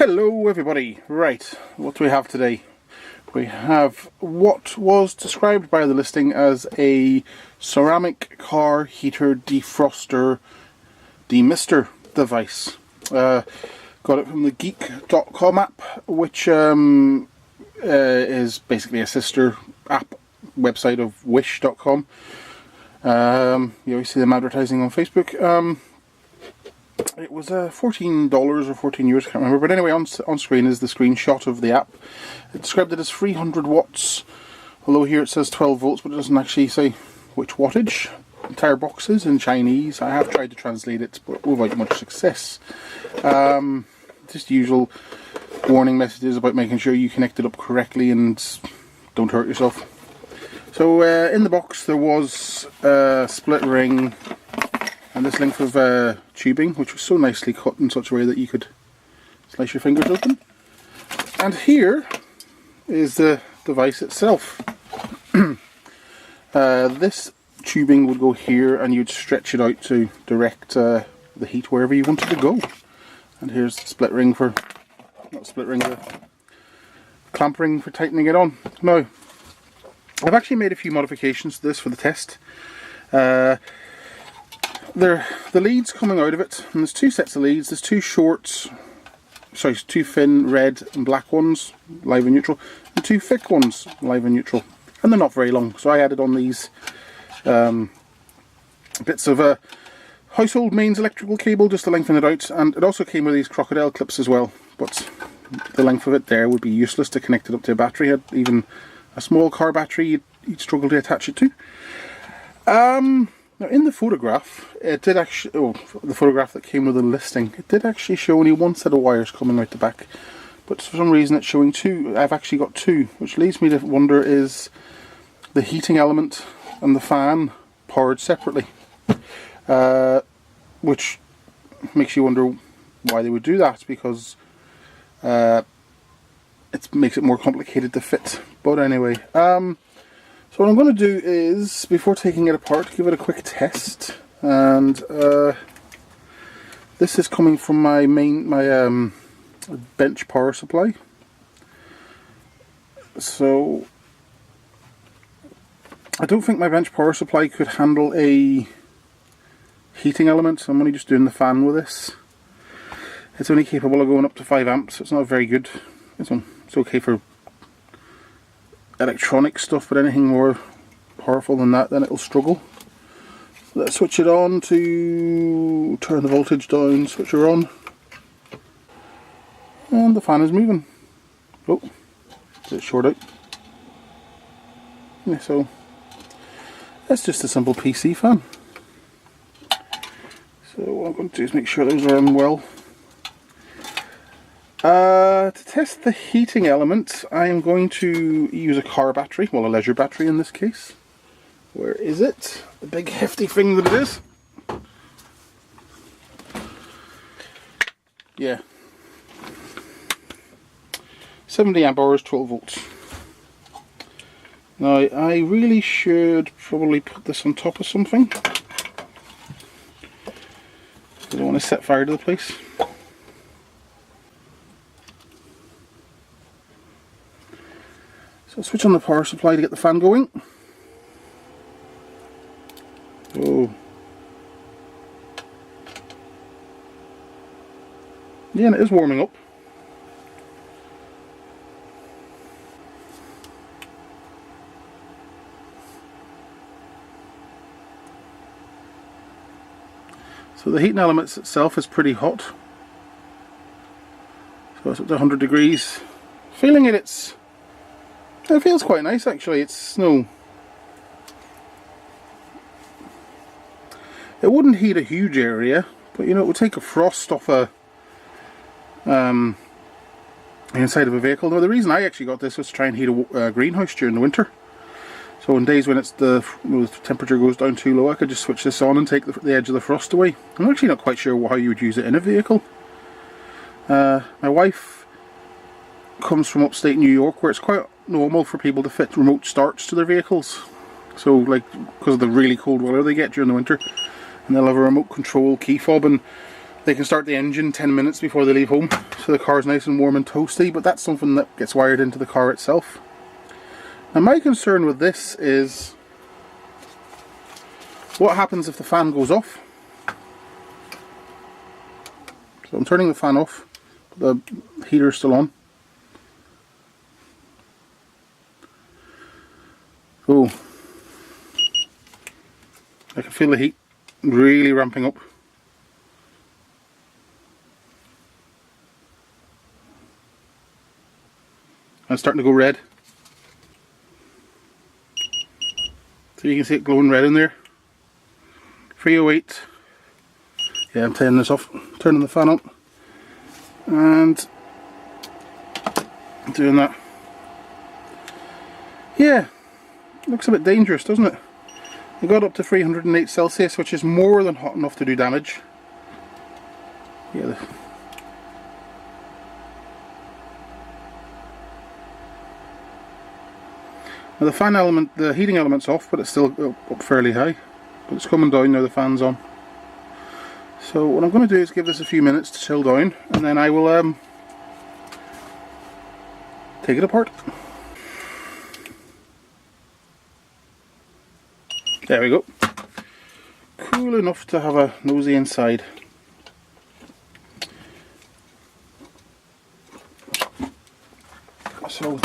Hello everybody. Right, what do we have today? We have what was described by the listing as a ceramic car heater defroster demister device. Got it from the geek.com app, which is basically a sister app website of wish.com. You always see them advertising on Facebook. It was $14 or 14 euros, I can't remember, but anyway, on screen is the screenshot of the app. It described it as 300 watts, although here it says 12 volts, but it doesn't actually say which wattage. Entire boxes in Chinese. I have tried to translate it, but without much success. Just usual warning messages about making sure you connect it up correctly and don't hurt yourself. So in the box there was a split ring and this length of tubing, which was so nicely cut in such a way that you could slice your fingers open. And here is the device itself. This tubing would go here and you'd stretch it out to direct the heat wherever you wanted to go. And here's the split ring for, not split ring, the clamp ring for tightening it on. Now, I've actually made a few modifications to this for the test. The leads coming out of it, and there's two sets of leads. There's two thin red and black ones, live and neutral, and two thick ones, live and neutral. And they're not very long, so I added on these bits of household mains electrical cable just to lengthen it out, and it also came with these crocodile clips as well, but the length of it there would be useless to connect it up to a battery. Even a small car battery you'd struggle to attach it to. Now in the photograph, it did actually, the photograph that came with the listing, it did actually show only one set of wires coming out the back, but for some reason it's showing two. I've actually got two, which leads me to wonder, is the heating element and the fan powered separately? Which makes you wonder why they would do that, because it makes it more complicated to fit. But anyway, so what I'm going to do is, before taking it apart, give it a quick test. And this is coming from my bench power supply. So I don't think my bench power supply could handle a heating element, so I'm only just doing the fan with this. It's only capable of going up to 5 amps, so it's not very good. It's okay for electronic stuff, but anything more powerful than that, then it'll struggle. So let's switch it on to turn the voltage down, switch her on, and the fan is moving. Oh, did it short out? Yeah, so that's just a simple PC fan. So what I'm going to do is make sure those are on well. To test the heating element, I am going to use a car battery, well, a leisure battery in this case. Where is it? The big hefty thing that it is. Yeah. 70 amp hours, 12 volts. Now, I really should probably put this on top of something. I don't want to set fire to the place. So I'll switch on the power supply to get the fan going. Oh. Yeah, and it is warming up. So the heating element itself is pretty hot. So it's up to 100 degrees. Feeling it, it feels quite nice actually. It's no, it wouldn't heat a huge area, but you know, it would take a frost off the inside of a vehicle. Now the reason I actually got this was to try and heat a greenhouse during the winter. So on days when the temperature goes down too low, I could just switch this on and take the edge of the frost away. I'm actually not quite sure how you would use it in a vehicle. My wife comes from upstate New York, where it's quite normal for people to fit remote starts to their vehicles. So, like, because of the really cold weather they get during the winter, and they'll have a remote control key fob, and they can start the engine 10 minutes before they leave home, so the car's nice and warm and toasty, but that's something that gets wired into the car itself. Now my concern with this is what happens if the fan goes off. So I'm turning the fan off, the heater's still on. Oh, I can feel the heat really ramping up. And it's starting to go red. So you can see it glowing red in there. 308. Yeah, I'm turning this off, turning the fan on, and doing that. Yeah, looks a bit dangerous, doesn't it? We got up to 308 Celsius, which is more than hot enough to do damage. Yeah. Now the fan element, the heating element's off, but it's still up fairly high. But it's coming down now, the fan's on. So what I'm going to do is give this a few minutes to chill down, and then I will take it apart. There we go. Cool enough to have a nosy inside. So,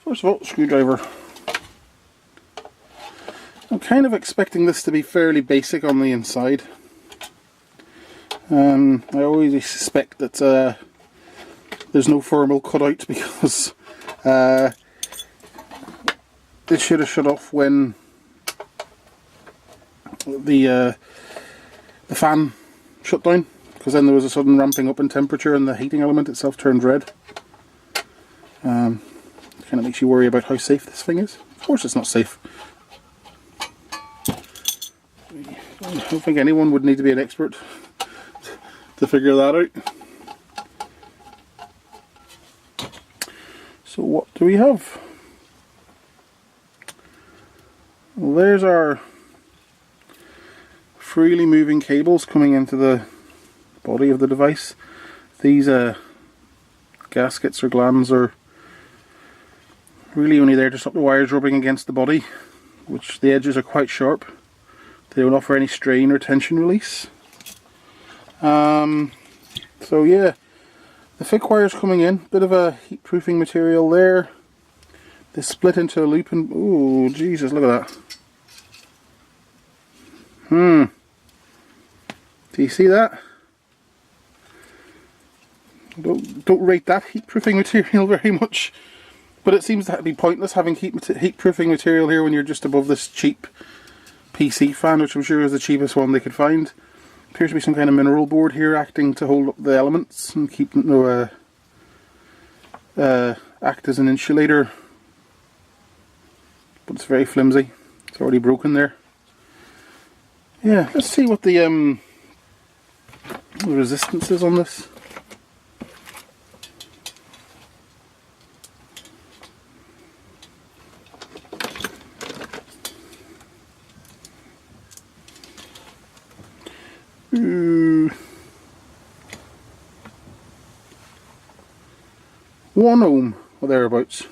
first of all, screwdriver. I'm kind of expecting this to be fairly basic on the inside. I always suspect that there's no thermal cutout because this should have shut off when the fan shut down, because then there was a sudden ramping up in temperature and the heating element itself turned red. Kind of makes you worry about how safe this thing is. Of course it's not safe. I don't think anyone would need to be an expert to figure that out. So what do we have? Well, there's our freely moving cables coming into the body of the device. These gaskets or glands are really only there to stop the wires rubbing against the body, which the edges are quite sharp. They don't offer any strain or tension release. So yeah, the thick wires coming in, bit of a heat proofing material there. They split into a loop and, oh Jesus, look at that. Do you see that? Don't rate that heat proofing material very much, but it seems to be pointless having heat proofing material here when you're just above this cheap PC fan, which I'm sure is the cheapest one they could find. Appears to be some kind of mineral board here acting to hold up the elements and keep them act as an insulator, but it's very flimsy. It's already broken there. Yeah, let's see what the resistance is on this. Ooh. 1 ohm or thereabouts.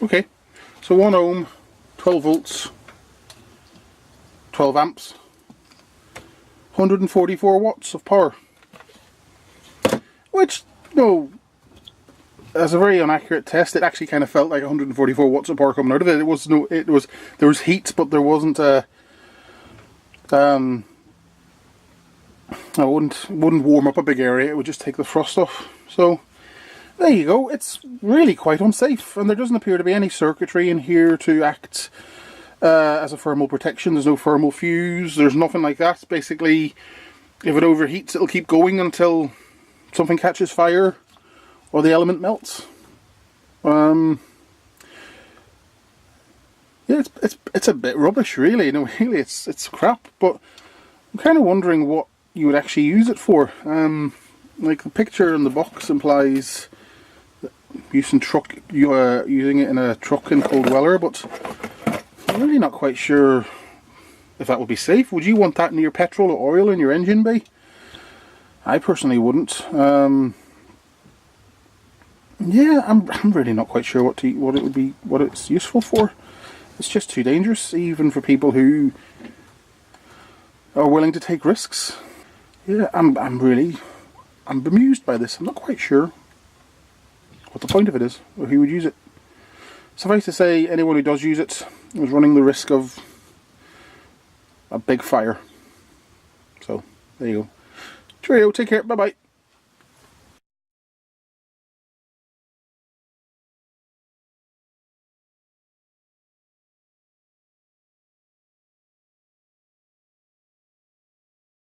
Okay, so 1 ohm, 12 volts, 12 amps, 144 watts of power, which, no, as a very inaccurate test, it actually kind of felt like 144 watts of power coming out of it. There was heat, but there wasn't I wouldn't warm up a big area. It would just take the frost off. So there you go. It's really quite unsafe, and there doesn't appear to be any circuitry in here to act as a thermal protection. There's no thermal fuse. There's nothing like that. Basically, if it overheats, it'll keep going until something catches fire or the element melts. Yeah, it's a bit rubbish, really. No, really, it's crap. But I'm kind of wondering what you would actually use it for. Like the picture in the box implies using it in a truck in cold weather, but I'm really not quite sure if that would be safe. Would you want that in your petrol or oil in your engine bay? I personally wouldn't. Yeah, I'm really not quite sure what it's useful for. It's just too dangerous, even for people who are willing to take risks. Yeah, I'm bemused by this. I'm not quite sure what the point of it is, or who would use it. Suffice to say, anyone who does use it is running the risk of a big fire. So, there you go. Cheerio, take care, bye bye.